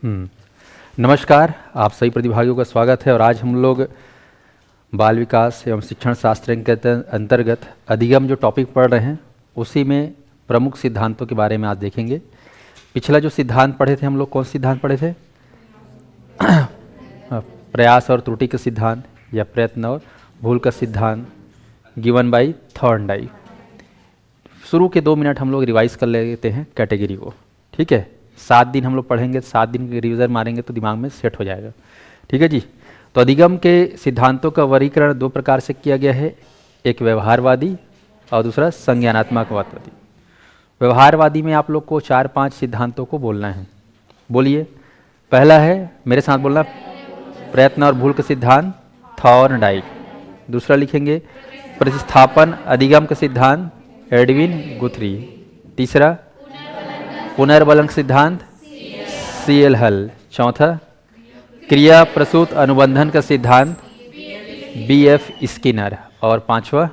हम्म, नमस्कार। आप सभी प्रतिभागियों का स्वागत है। और आज हम लोग बाल विकास एवं शिक्षण शास्त्र के अंतर्गत अधिगम जो टॉपिक पढ़ रहे हैं उसी में प्रमुख सिद्धांतों के बारे में आज देखेंगे। पिछला जो सिद्धांत पढ़े थे हम लोग, कौन सिद्धांत पढ़े थे? प्रयास और त्रुटि का सिद्धांत या प्रयत्न और भूल का सिद्धांत, गिवन बाई थॉर्नडाइक। शुरू के 2 मिनट हम लोग रिवाइज कर लेते हैं कैटेगरी को, ठीक है। 7 दिन हम लोग पढ़ेंगे, 7 दिन के रिविजन मारेंगे तो दिमाग में सेट हो जाएगा, ठीक है जी। तो अधिगम के सिद्धांतों का वर्गीकरण 2 प्रकार से किया गया है, एक व्यवहारवादी और दूसरा संज्ञानात्मकवादी। व्यवहारवादी में आप लोग को 4-5 सिद्धांतों को बोलना है। बोलिए। पहला है, मेरे साथ बोलना, प्रयत्न और भूल का सिद्धांत, थॉर्नडाइक। दूसरा लिखेंगे प्रतिस्थापन अधिगम का सिद्धांत, एडविन गुथरी। तीसरा पुनर्बलन सिद्धांत, सीएल हल। चौथा क्रिया प्रसूत अनुबंधन का सिद्धांत, बीएफ स्किनर। और पांचवा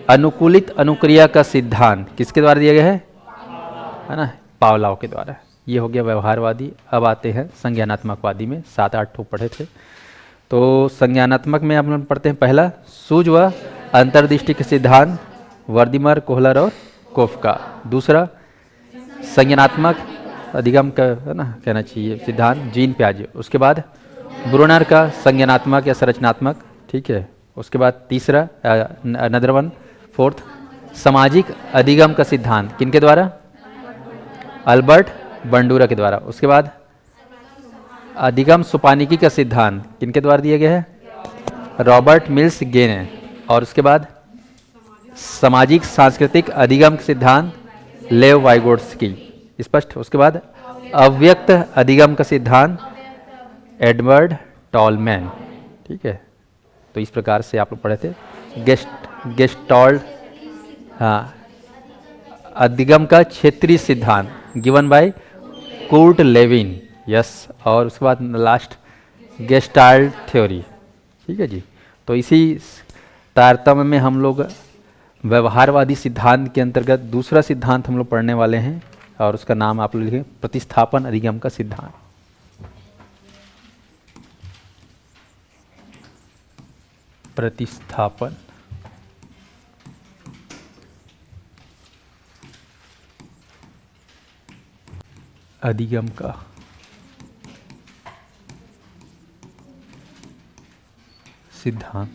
अनुकूलित अनुक्रिया का सिद्धांत किसके द्वारा दिया गया है ना, पावलाव के द्वारा। ये हो गया व्यवहारवादी। अब आते हैं संज्ञानात्मकवादी में। 7-8 ठो पढ़े थे। तो संज्ञानात्मक में हम लोग पढ़ते हैं पहला सूझ व अंतर्दृष्टि के सिद्धांत, वर्दिमर, कोहलर और कोफका। दूसरा संज्ञानात्मक अधिगम का है ना कहना चाहिए सिद्धांत, जीन प्याजे। उसके बाद ब्रूनर का संज्ञानात्मक या संरचनात्मक, ठीक है। उसके बाद तीसरा अनदर वन, फोर्थ सामाजिक अधिगम का सिद्धांत किनके द्वारा? अल्बर्ट बंडूरा के द्वारा। उसके बाद अधिगम सुपानिकी का सिद्धांत किनके द्वारा दिया गया है? रॉबर्ट मिल्स गे ने। और उसके बाद सामाजिक सांस्कृतिक अधिगम का सिद्धांत, लेव वाइगोट्स्की। स्पष्ट। उसके बाद अव्यक्त अधिगम का सिद्धांत, एडवर्ड टॉलमैन, ठीक है। तो इस प्रकार से आप लोग पढ़े थे। गेस्टॉल्ट, हाँ, अधिगम का क्षेत्रीय सिद्धांत, given by Kurt Lewin, yes. और उसके बाद लास्ट गेस्टाल्ट थ्योरी, ठीक है जी। तो इसी तारतम्य में हम लोग व्यवहारवादी सिद्धांत के अंतर्गत दूसरा सिद्धांत हम लोग पढ़ने वाले हैं, और उसका नाम आप लोग लिखें प्रतिस्थापन अधिगम का सिद्धांत। प्रतिस्थापन अधिगम का सिद्धांत।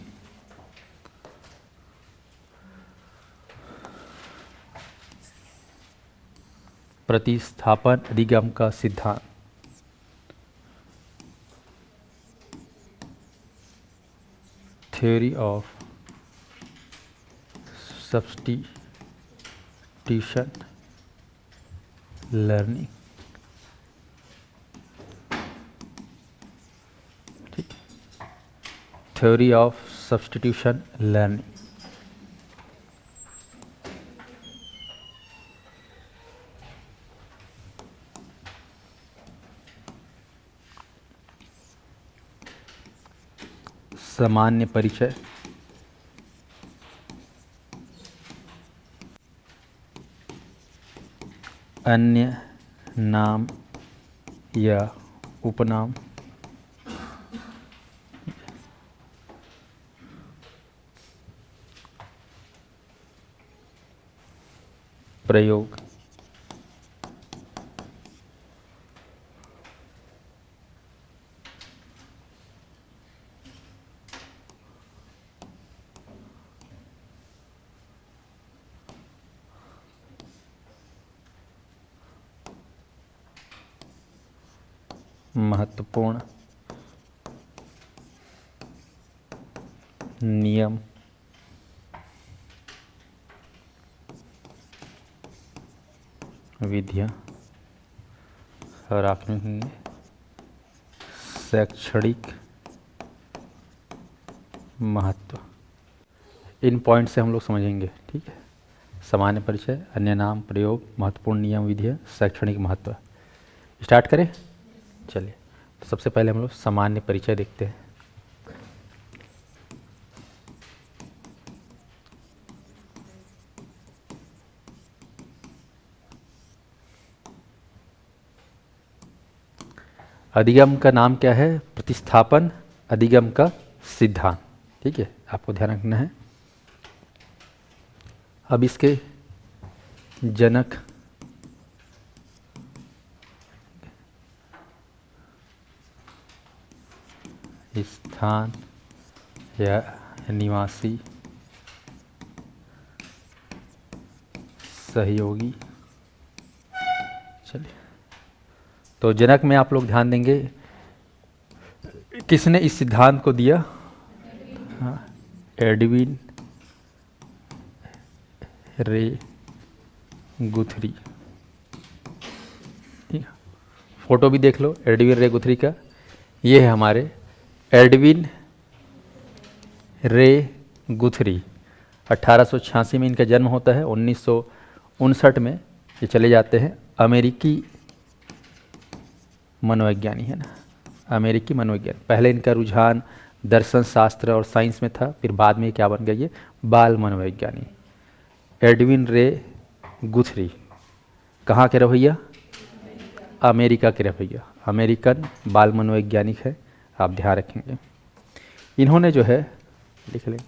प्रतिस्थापन अधिगम का सिद्धांत। थ्योरी ऑफ सब्स्टिट्यूशन लर्निंग, ठीक। Theory of substitution learning. सामान्य परिचय। अन्य नाम या उपनाम, प्रयोग, महत्वपूर्ण नियम, विधियां, और आपने शैक्षणिक महत्व। इन पॉइंट से हम लोग समझेंगे, ठीक है। सामान्य परिचय, अन्य नाम, प्रयोग, महत्वपूर्ण नियम, विधियां, शैक्षणिक महत्व। स्टार्ट करें, चलिए। तो सबसे पहले हम लोग सामान्य परिचय देखते हैं। अधिगम का नाम क्या है? प्रतिस्थापन अधिगम का सिद्धांत। ठीक है, आपको ध्यान रखना है। अब इसके जनक स्थान या निवासी सहयोगी। चलिए, तो जनक में आप लोग ध्यान देंगे, किसने इस सिद्धांत को दिया? हाँ, एडविन रे गुथरी। ठीक है, फोटो भी देख लो एडविन रे गुथरी का। ये है हमारे एडविन रे गुथरी। 1886 में इनका जन्म होता है। 1959 में ये चले जाते हैं। अमेरिकी मनोवैज्ञानी है ना, अमेरिकी मनोविज्ञान। पहले इनका रुझान दर्शन शास्त्र और साइंस में था, फिर बाद में क्या बन गया? ये बाल मनोवैज्ञानी एडविन रे गुथरी। कहाँ के रवैया? अमेरिका के रवैया, अमेरिकन बाल मनोवैज्ञानिक है, आप ध्यान रखेंगे। इन्होंने जो है, लिख लेंगे,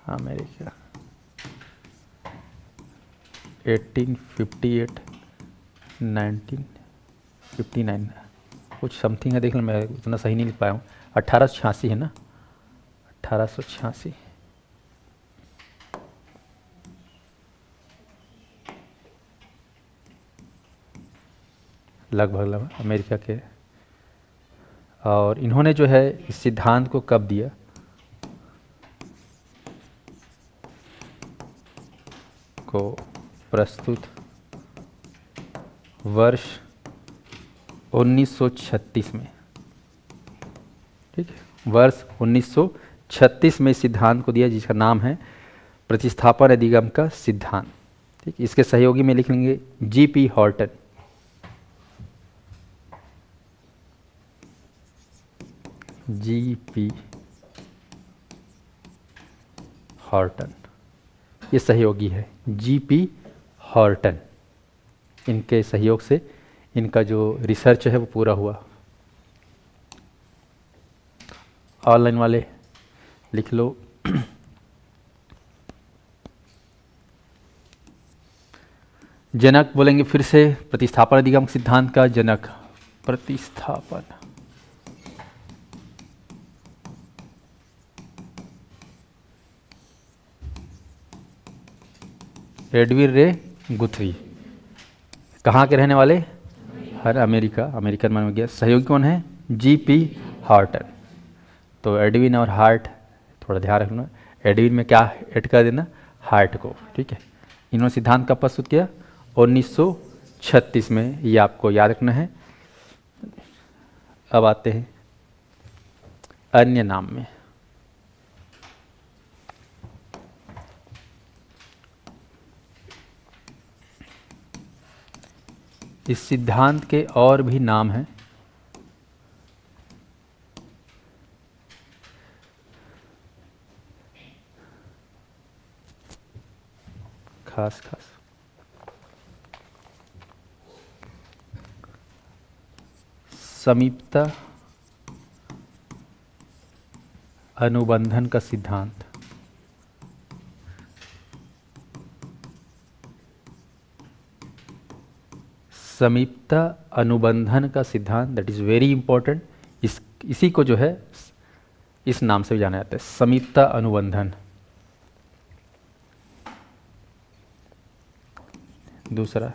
अमेरिका 1858 1959 कुछ समथिंग है, देख लो, मैं उतना सही नहीं लिख पाया हूँ। 1886 है ना, 1886। लगभग अमेरिका के। और इन्होंने जो है इस सिद्धांत को कब दिया? को प्रस्तुत वर्ष 1936 में। ठीक है, वर्ष 1936 में सिद्धांत को दिया, जिसका नाम है प्रतिस्थापन अधिगम का सिद्धांत। ठीक, इसके सहयोगी में लिख लेंगे जीपी हॉर्टन। जीपी हॉर्टन, ये सहयोगी है, जीपी हॉर्टन। इनके सहयोग से इनका जो रिसर्च है वो पूरा हुआ। ऑनलाइन वाले लिख लो जनक बोलेंगे फिर से, प्रतिस्थापन अधिगम सिद्धांत का जनक, प्रतिस्थापन एडविन रे गुथरी। कहाँ के रहने वाले? हर अमेरिका, अमेरिकन मनोविज्ञान। सहयोगी कौन है? GP Horton. तो एडविन और हार्ट थोड़ा ध्यान रखना, एडविन में क्या ऐड कर देना? हार्ट को। ठीक है, इन्होंने सिद्धांत कब प्रस्तुत किया? 1936 में, ये आपको याद रखना है। अब आते हैं अन्य नाम में। इस सिद्धांत के और भी नाम हैं। खास समीपता अनुबंधन का सिद्धांत, समीपता अनुबंधन का सिद्धांत, दैट इज वेरी इंपॉर्टेंट। इसी को जो है इस नाम से भी जाना जाता है, समीपता अनुबंधन। दूसरा,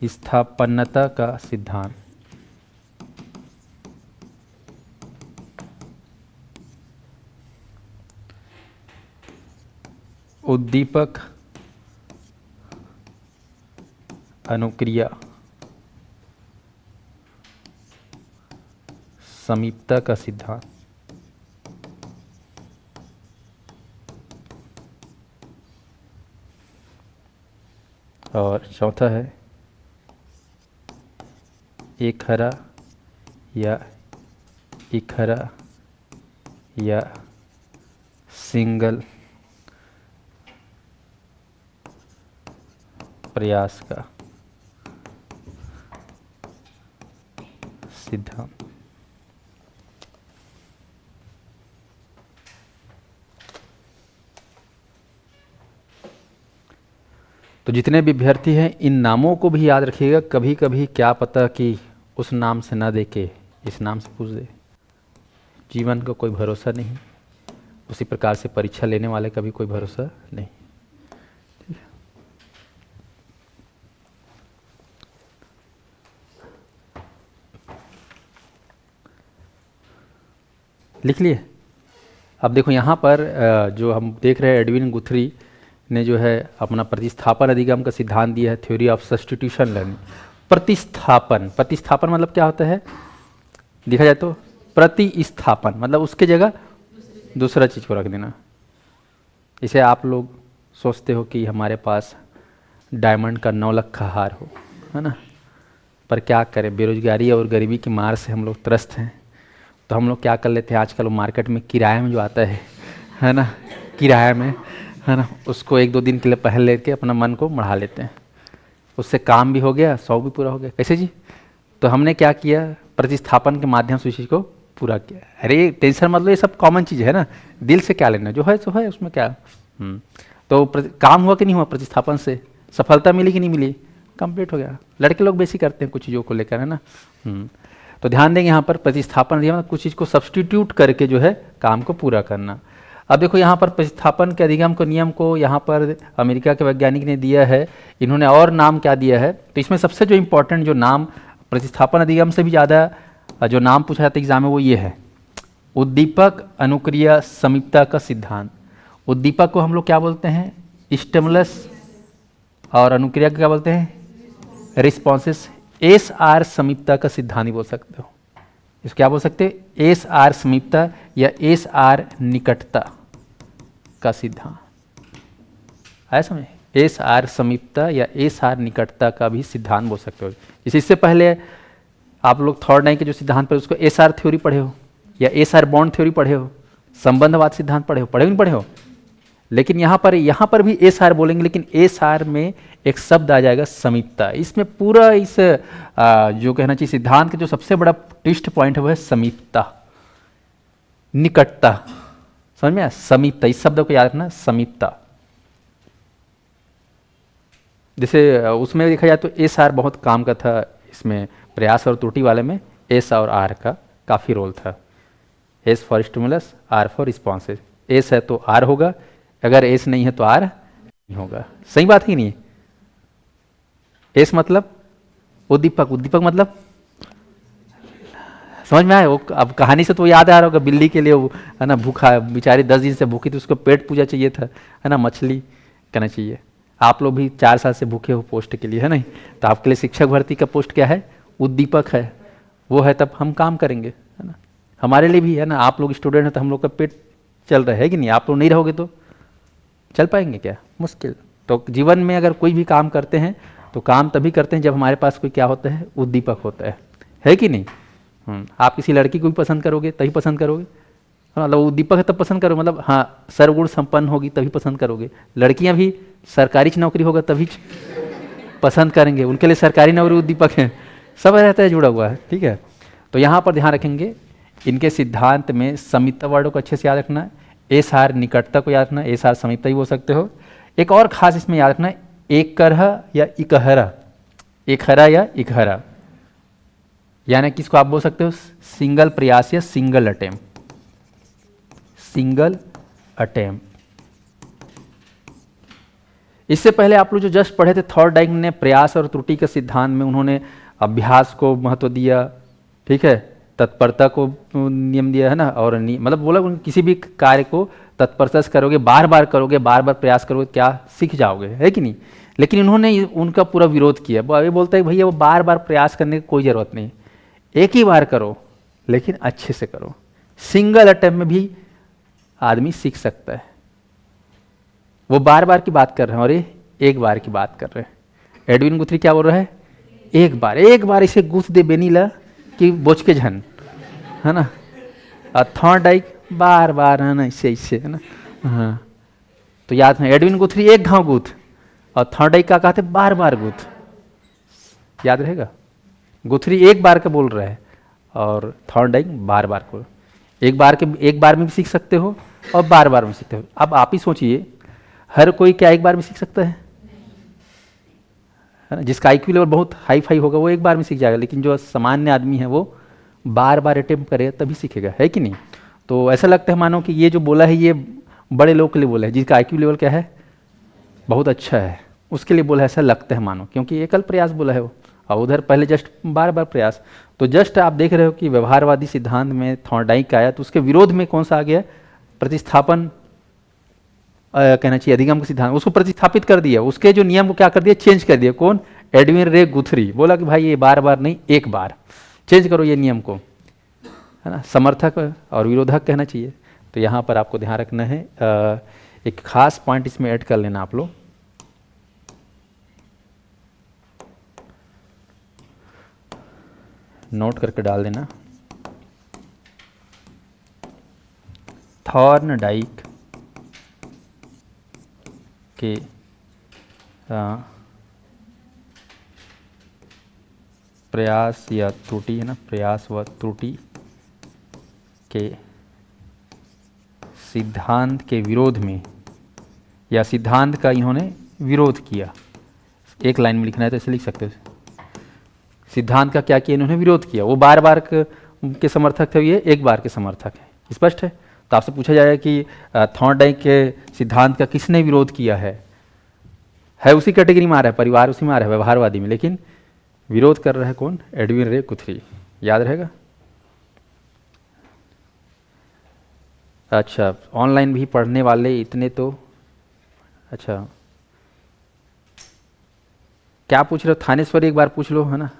स्थापन्यता का सिद्धांत, उद्दीपक अनुक्रिया समीपता का सिद्धांत। और चौथा है एकहरा या इकहरा या सिंगल प्रयास का सिद्धांत। तो जितने भी अभ्यर्थी हैं इन नामों को भी याद रखिएगा, कभी कभी क्या पता कि उस नाम से ना दे के इस नाम से पूछ दे। जीवन का कोई भरोसा नहीं, उसी प्रकार से परीक्षा लेने वाले का भी कोई भरोसा नहीं। लिख लिए। अब देखो यहाँ पर जो हम देख रहे हैं एडविन गुथरी ने जो है अपना प्रतिस्थापन अधिगम का सिद्धांत दिया है, थ्योरी ऑफ सब्स्टिट्यूशन लर्निंग। प्रतिस्थापन, प्रतिस्थापन मतलब क्या होता है देखा जाए तो प्रतिस्थापन मतलब उसके जगह दूसरा चीज़ को रख देना। इसे आप लोग सोचते हो कि हमारे पास डायमंड का 9 लाख का हार हो, है ना, पर क्या करें, बेरोजगारी और गरीबी की मार से हम लोग त्रस्त हैं। तो हम लोग क्या कर लेते हैं आजकल, मार्केट में किराए में जो आता है ना, किराए में, है ना, उसको 1-2 दिन के लिए पहन लेके अपना मन को बढ़ा लेते हैं। उससे काम भी हो गया, 100 भी पूरा हो गया। कैसे जी? तो हमने क्या किया, प्रतिस्थापन के माध्यम से उस चीज़ को पूरा किया। अरे टेंशन मतलब ये सब कॉमन चीज़ है ना, दिल से क्या लेना, जो है सो है, उसमें क्या। तो काम हुआ कि नहीं हुआ, प्रतिस्थापन से सफलता मिली कि नहीं मिली, कंप्लीट हो गया। लड़के लोग बेसी करते हैं कुछ चीज़ों को लेकर, है ना। तो ध्यान देंगे यहाँ पर प्रतिस्थापन अधिगम, कुछ चीज़ को सब्स्टिट्यूट करके जो है काम को पूरा करना। अब देखो यहाँ पर प्रतिस्थापन के अधिगम को नियम को यहाँ पर अमेरिका के वैज्ञानिक ने दिया है। इन्होंने और नाम क्या दिया है, तो इसमें सबसे जो इम्पोर्टेंट जो नाम प्रतिस्थापन अधिगम से भी ज़्यादा जो नाम पूछा जाता है एग्जाम में वो ये है, उद्दीपक अनुक्रिया समीपता का सिद्धांत। उद्दीपक को हम लोग क्या बोलते हैं, स्टिमुलस, और अनुक्रिया को क्या बोलते हैं, रिस्पॉन्सेस। एस आर समीपता का सिद्धांत ही बोल सकते हो, इसको क्या बोल सकते हैं, एस आर समीपता या एस आर निकटता का सिद्धांत। आया समझ, एस आर समीपता या एस आर निकटता का भी सिद्धांत बोल सकते हो। इससे पहले आप लोग थर्ड नाइन के जो सिद्धांत पढ़े उसको एस आर थ्योरी पढ़े हो या एस आर बॉन्ड थ्योरी पढ़े हो, संबंधवाद सिद्धांत पढ़े हो, पढ़े नहीं पढ़े हो। लेकिन यहाँ पर भी एस आर बोलेंगे, लेकिन एस आर में एक शब्द आ जाएगा समीपता। इसमें पूरा इस जो कहना चाहिए सिद्धांत का जो सबसे बड़ा ट्विस्ट पॉइंट है वो है समीपता, निकटता। समझ में आया, समीपता, इस शब्द को याद रखना, समीपता। जैसे उसमें देखा जाए तो एस आर बहुत काम का था, इसमें प्रयास और त्रुटि वाले में एस और आर का काफ़ी रोल था। S for stimulus, R for responses. S है तो आर होगा, अगर एस नहीं है तो आर नहीं होगा। सही बात ही नहीं। एस मतलब उद्दीपक, उद्दीपक मतलब समझ में आया। वो अब कहानी से तो याद आ रहा होगा, बिल्ली के लिए वो है ना भूखा, बेचारी 10 दिन से भूखी थी, उसको पेट पूजा चाहिए था, है ना, मछली कहना चाहिए। आप लोग भी 4 साल से भूखे हो पोस्ट के लिए, है नहीं, तो आपके लिए शिक्षक भर्ती का पोस्ट क्या है, उद्दीपक है। वो है तब हम काम करेंगे, है ना। हमारे लिए भी है ना, आप लोग स्टूडेंट हैं तो हम लोग का पेट चल रहा है कि नहीं, आप लोग नहीं रहोगे तो चल पाएंगे क्या, मुश्किल। तो जीवन में अगर कोई भी काम करते हैं तो काम तभी करते हैं जब हमारे पास कोई क्या होता है, उद्दीपक होता है कि नहीं। आप किसी लड़की को भी पसंद करोगे तभी पसंद करोगे, मतलब उद्दीपक है तब पसंद करोगे, मतलब हाँ सर्वगुण संपन्न होगी तभी पसंद करोगे। लड़कियां भी सरकारी नौकरी होगा तभी पसंद करेंगे, उनके लिए सरकारी नौकरी उद्दीपक है, सब रहता है जुड़ा हुआ है, ठीक है। तो यहाँ पर ध्यान रखेंगे इनके सिद्धांत में समीपता वर्ड को अच्छे से याद रखना, एस आर निकटता को याद रखना, एस आर समीपता ही बोल सकते हो। एक और खास इसमें याद रखना, एकरह या इकहरा, एकहरा या इकहरा, यानी किसको आप बोल सकते हो, सिंगल प्रयास या सिंगल अटेम्प्ट, सिंगल अटेम्प्ट। इससे पहले आप लोग जो जस्ट पढ़े थे थॉर्नडाइक ने प्रयास और त्रुटि के सिद्धांत में उन्होंने अभ्यास को महत्व दिया, ठीक है, तत्परता को नियम दिया है ना, और मतलब बोला किसी भी कार्य को तत्परता से करोगे, बार बार करोगे, बार बार प्रयास करोगे, क्या सीख जाओगे, है कि नहीं। लेकिन इन्होंने उनका पूरा विरोध किया, ये बोलता है भैया वो बार बार प्रयास करने की कोई ज़रूरत नहीं, एक ही बार करो लेकिन अच्छे से करो। सिंगल अटेम्प्ट में भी आदमी सीख सकता है। वो बार बार की बात कर रहे हैं और ये एक बार की बात कर रहे हैं। एडविन गुथरी क्या बोल रहा है, एक बार इसे गुथ दे बेनीला कि बोझ के झन, है ना। और थॉर्नडाइक बार बार, है ना, इससे है ना। हाँ, तो याद है एडविन गुथरी एक घाव गुथ और थॉर्नडाइक का कहते बार बार गुथ, याद रहेगा। गुथरी एक बार का बोल रहा है और थॉर्नडाइक बार बार को एक बार में भी सीख सकते हो और बार बार में सीखते हो। अब आप ही सोचिए, हर कोई क्या एक बार में सीख सकता है ना? जिसका आईक्यू लेवल बहुत हाई फाई होगा वो एक बार में सीख जाएगा, लेकिन जो सामान्य आदमी है वो बार बार अटेम्प्ट करेगा तभी सीखेगा, है कि नहीं? तो ऐसा लगता है मानो कि ये जो बोला है ये बड़े लोग के लिए बोला है, जिसका आईक्यू लेवल क्या है, बहुत अच्छा है, उसके लिए बोला है, ऐसा लगता है मानो, क्योंकि एकल प्रयास बोला है वो, और उधर पहले जस्ट बार बार प्रयास। तो जस्ट आप देख रहे हो कि व्यवहारवादी सिद्धांत में थॉर्नडाइक आया तो उसके विरोध में कौन सा आ गया, प्रतिस्थापन कहना चाहिए, अधिगम का सिद्धांत, उसको प्रतिस्थापित कर दिया, उसके जो नियम को क्या कर दिया, चेंज कर दिया। कौन? एडविन रे गुथरी बोला कि भाई ये बार बार नहीं, एक बार चेंज करो ये नियम को, है ना? समर्थक और विरोधक कहना चाहिए। तो यहाँ पर आपको ध्यान रखना है, एक खास पॉइंट इसमें ऐड कर लेना आप लोग, नोट करके डाल देना। थॉर्नडाइक के प्रयास या त्रुटि, है ना, प्रयास व त्रुटि के सिद्धांत के विरोध में, या सिद्धांत का इन्होंने विरोध किया, एक लाइन में लिखना है तो ऐसे लिख सकते हो, सिद्धांत का क्या किया, इन्होंने विरोध किया। वो बार बार के समर्थक थे, ये एक बार के समर्थक है। स्पष्ट है? तो आपसे पूछा जाएगा कि थॉर्नडाइक के सिद्धांत का किसने विरोध किया है उसी कैटेगरी में आ रहा है, परिवार उसी में आ रहा है, व्यवहारवादी में, लेकिन विरोध कर रहा है कौन? एडविन रे गुथरी। याद रहेगा? अच्छा, ऑनलाइन भी पढ़ने वाले इतने तो, अच्छा क्या पूछ रहे हो? थानेश्वरी एक बार पूछ लो, है ना?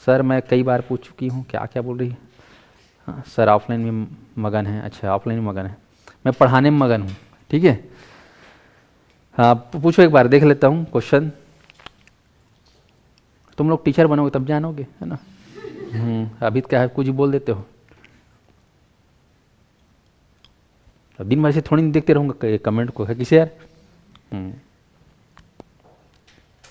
सर मैं कई बार पूछ चुकी हूँ, क्या क्या बोल रही है? हाँ सर ऑफलाइन में मगन है। अच्छा ऑफलाइन में मगन है, मैं पढ़ाने में मगन हूँ, ठीक है। हाँ पूछो एक बार, देख लेता हूँ क्वेश्चन। तुम लोग टीचर बनोगे तब जानोगे, है ना? अभी क्या है, कुछ बोल देते हो, दिन भर से थोड़ी नहीं देखते रहूँगा कमेंट को, है किसी यार?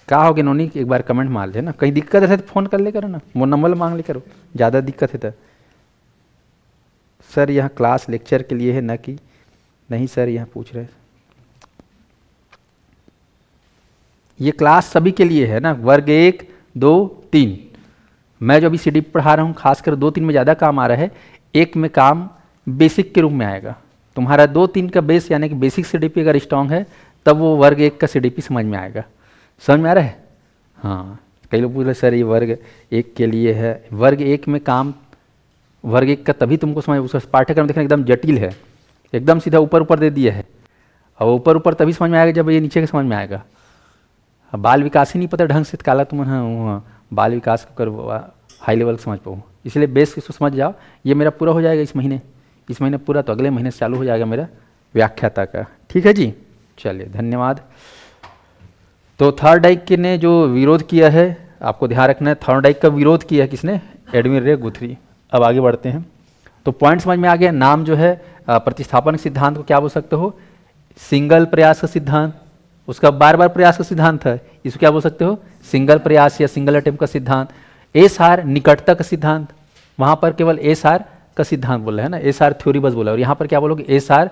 क्या हो गया नोनी, एक बार कमेंट मार ले ना, कहीं दिक्कत है तो फ़ोन कर ले करो ना, वो नंबर मांग ले करो, ज़्यादा दिक्कत है तो। सर यहाँ क्लास लेक्चर के लिए है ना कि नहीं? सर यहाँ पूछ रहे, ये क्लास सभी के लिए है ना, वर्ग 1, 2, 3। मैं जो अभी सीडी पढ़ा रहा हूँ खासकर 2, 3 में ज़्यादा काम आ रहा है, 1 में काम बेसिक के रूप में आएगा। तुम्हारा 2, 3 का बेस यानी कि बेसिक सीडीपी अगर स्ट्रॉन्ग है तब वो वर्ग 1 का सीडीपी समझ में आएगा। समझ में आ रहा है? हाँ कई लोग पूछ रहे सर ये वर्ग 1 के लिए है, वर्ग 1 में काम वर्ग 1 का तभी तुमको समझ, उसका पाठ्यक्रम देखना एकदम जटिल है, एकदम सीधा ऊपर ऊपर दे दिया है, और ऊपर ऊपर तभी समझ में आएगा जब ये नीचे के समझ में आएगा। बाल विकास ही नहीं पता ढंग से काला तुम, हाँ बाल विकास को कर हाई लेवल समझ पाऊँ, इसलिए बेस इसको समझ जाओ। ये मेरा पूरा हो जाएगा इस महीने पूरा, तो अगले महीने से चालू हो जाएगा मेरा व्याख्याता का, ठीक है जी। चलिए धन्यवाद। तो थॉर्नडाइक ने जो विरोध किया है, आपको ध्यान रखना है, थॉर्नडाइक का विरोध किया है किसने? एडविन रे गुथरी। अब आगे बढ़ते हैं, तो पॉइंट समझ में आ गया। नाम जो है प्रतिस्थापन सिद्धांत को क्या बोल सकते हो? सिंगल प्रयास का सिद्धांत, उसका बार बार प्रयास का सिद्धांत है, इसको क्या बोल सकते हो? सिंगल प्रयास या सिंगल अटेम्प्ट का सिद्धांत। एस आर निकटता का सिद्धांत, वहां पर केवल एस आर का सिद्धांत बोला है ना, एस आर थ्योरी बस बोला, और यहाँ पर क्या बोलोगे? एस आर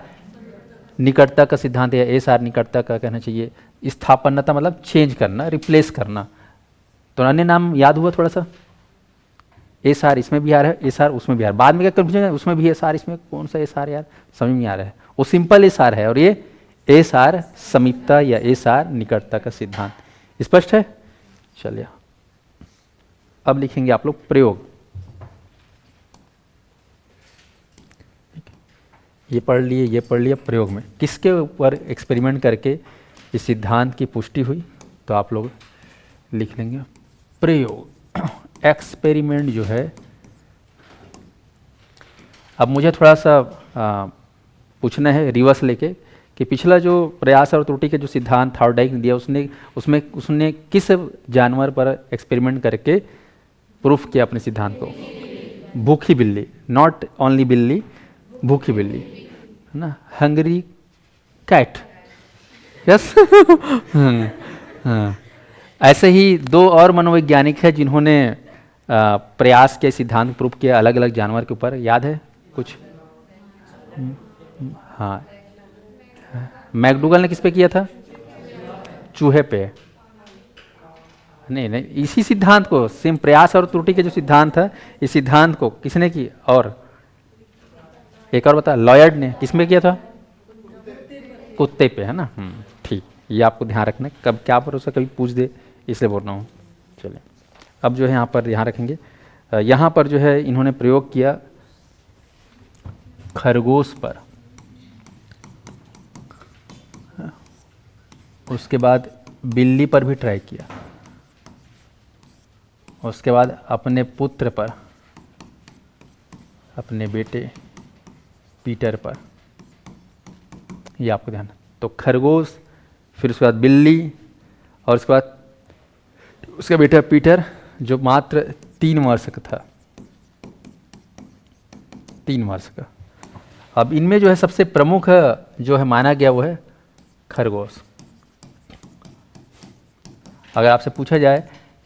निकटता का सिद्धांत या एस आर निकटता का कहना चाहिए। स्थापन्यता मतलब चेंज करना, रिप्लेस करना। तो अन्य नाम याद हुआ थोड़ा सा? एस आर इसमें भी आ रहा है, एस आर उसमें भी आ रहा है, बाद में क्या कंफ्यूजन है, उसमें भी एस आर, इसमें कौन सा एस आर यार समझ में आ रहा है? वो सिंपल एस आर है, और ये एस आर समीपता या एस आर निकटता का सिद्धांत। स्पष्ट है? चलिए अब लिखेंगे आप लोग प्रयोग। ये पढ़ लिए, ये पढ़ लिया। प्रयोग में किसके ऊपर एक्सपेरिमेंट करके इस सिद्धांत की पुष्टि हुई, तो आप लोग लिख लेंगे प्रयोग। एक्सपेरिमेंट जो है, अब मुझे थोड़ा सा पूछना है रिवर्स लेके कि पिछला जो प्रयास और त्रुटि के जो सिद्धांत थॉर्नडाइक ने दिया, उसने किस जानवर पर एक्सपेरिमेंट करके प्रूफ किया अपने सिद्धांत को? भूखी बिल्ली, नॉट ओनली बिल्ली, भूखी बिल्ली, है ना, हंगरी कैट। यस हाँ। ऐसे ही 2 और मनोवैज्ञानिक हैं जिन्होंने प्रयास के सिद्धांत प्रूफ किया अलग अलग जानवर के ऊपर, याद है कुछ? हाँ, मैकडूगल ने किस पे किया था? चूहे पे। नहीं नहीं, इसी सिद्धांत को, सेम प्रयास और त्रुटि के जो सिद्धांत है, इस सिद्धांत को किसने की? और एक और बता, लॉयड ने किस में किया था? कुत्ते पे, है ना। ठीक, ये आपको ध्यान रखना है, कब क्या भरोसा कभी पूछ दे, इसलिए बोल रहा हूँ। चलिए, अब जो है यहाँ पर ध्यान रखेंगे, यहाँ पर जो है इन्होंने प्रयोग किया खरगोश पर, उसके बाद बिल्ली पर भी ट्राई किया, उसके बाद अपने पुत्र पर, अपने बेटे पीटर पर, ये आपको ध्यान। तो खरगोश, फिर उसके बाद बिल्ली, और उसके बाद उसका बेटा पीटर जो मात्र 3 वर्ष का था, 3 वर्ष का। अब इनमें जो है सबसे प्रमुख जो है माना गया वो है खरगोश। अगर आपसे पूछा जाए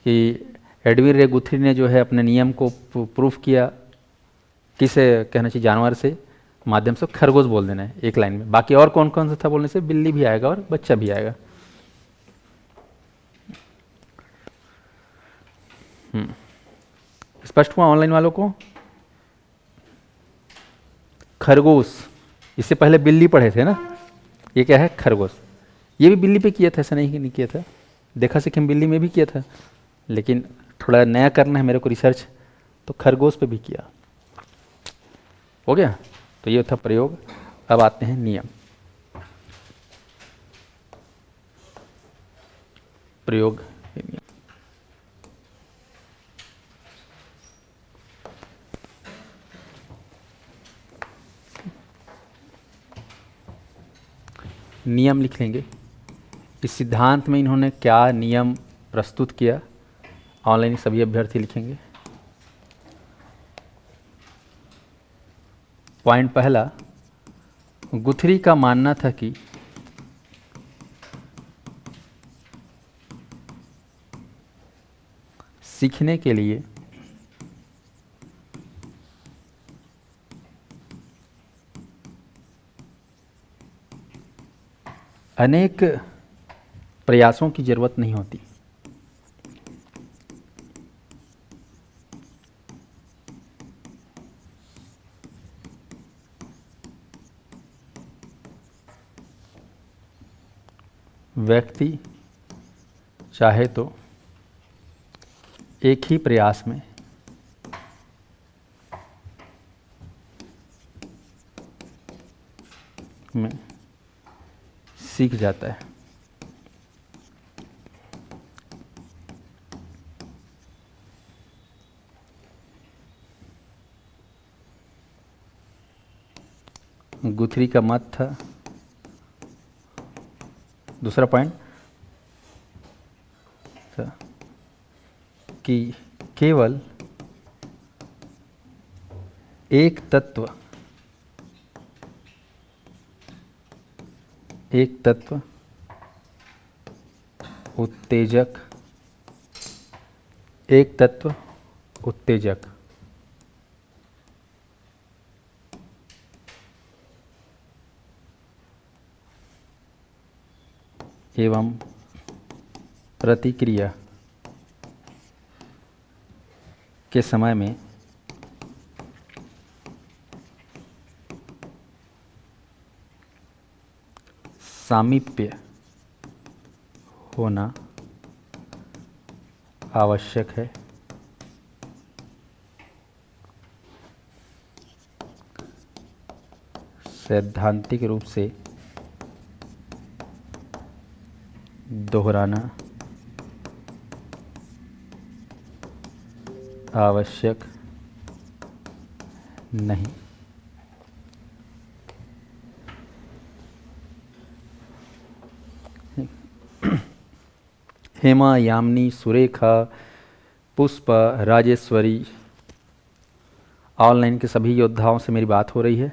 कि एडविन रे गुथरी ने जो है अपने नियम को प्रूफ किया किस कहना चाहिए जानवर से माध्यम से, खरगोश बोल देना है एक लाइन में। बाकी और कौन कौन सा था बोलने से बिल्ली भी आएगा और बच्चा भी आएगा। स्पष्ट हुआ ऑनलाइन वालों को? खरगोश, इससे पहले बिल्ली पढ़े थे ना, ये क्या है? खरगोश। ये भी बिल्ली पे किया था, ऐसा नहीं कि नहीं किया था, देखा सिक्किम बिल्ली में भी किया था, लेकिन थोड़ा नया करना है मेरे को रिसर्च, तो खरगोश पे भी किया। हो गया, तो ये था प्रयोग। अब आते हैं नियम। प्रयोग नियम। नियम लिख लेंगे। इस सिद्धांत में इन्होंने क्या नियम प्रस्तुत किया, ऑनलाइन सभी अभ्यर्थी लिखेंगे। पॉइंट पहला, गुथरी का मानना था कि सीखने के लिए अनेक प्रयासों की जरूरत नहीं होती। व्यक्ति चाहे तो एक ही प्रयास में सीख जाता है। गुथरी का मत था। दूसरा पॉइंट कि केवल एक तत्व उत्तेजक, एक तत्व उत्तेजक एवं प्रतिक्रिया के समय में सामीप्य होना आवश्यक है। सैद्धांतिक रूप से दोहराना आवश्यक नहीं। हेमा, यामिनी, सुरेखा, पुष्प, राजेश्वरी, ऑनलाइन के सभी योद्धाओं से मेरी बात हो रही है।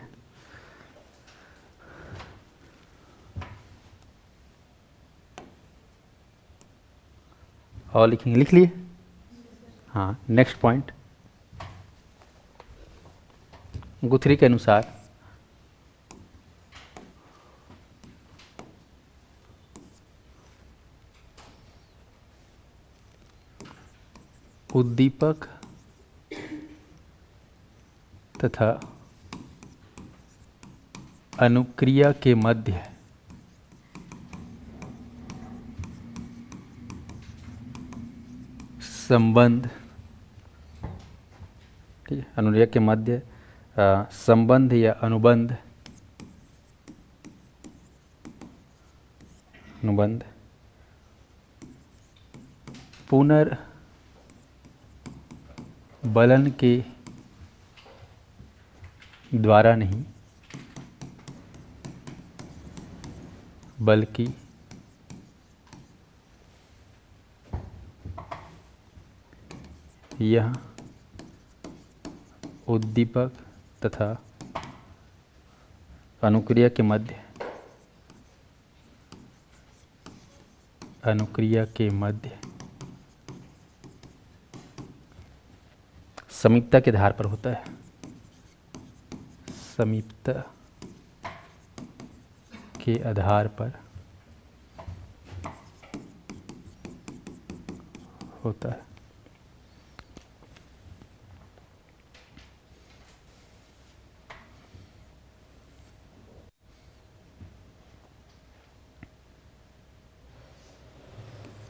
और लिखेंगे, लिख लिए? हाँ, नेक्स्ट पॉइंट, गुथरी के अनुसार उद्दीपक तथा अनुक्रिया के मध्य संबंध, ठीक है, अनुक्रिया के मध्य संबंध या अनुबंध, पुनर्बलन के द्वारा नहीं बल्कि यह उद्दीपक तथा अनुक्रिया के मध्य समीपता के आधार पर होता है। समीपता के आधार पर होता है।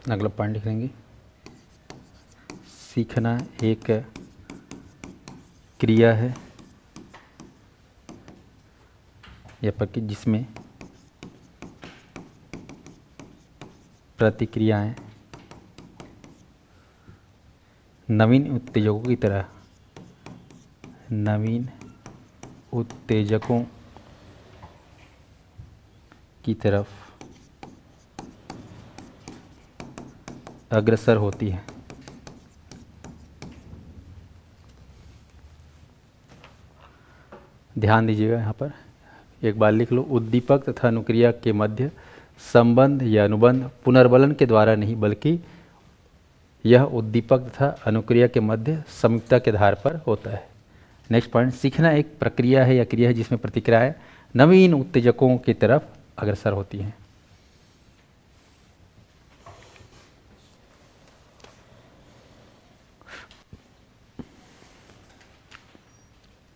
अगला पॉइंट लिख लेंगे, सीखना एक क्रिया है या प्रक्रिया जिसमें प्रतिक्रियाएं नवीन उत्तेजकों की तरफ अग्रसर होती है। ध्यान दीजिएगा, यहाँ पर एक बार लिख लो, उद्दीपक तथा अनुक्रिया के मध्य संबंध या अनुबंध पुनर्बलन के द्वारा नहीं बल्कि यह उद्दीपक तथा अनुक्रिया के मध्य समीपता के आधार पर होता है। नेक्स्ट पॉइंट, सीखना एक प्रक्रिया है या क्रिया है जिसमें प्रतिक्रियाएं नवीन उत्तेजकों की तरफ अग्रसर होती हैं।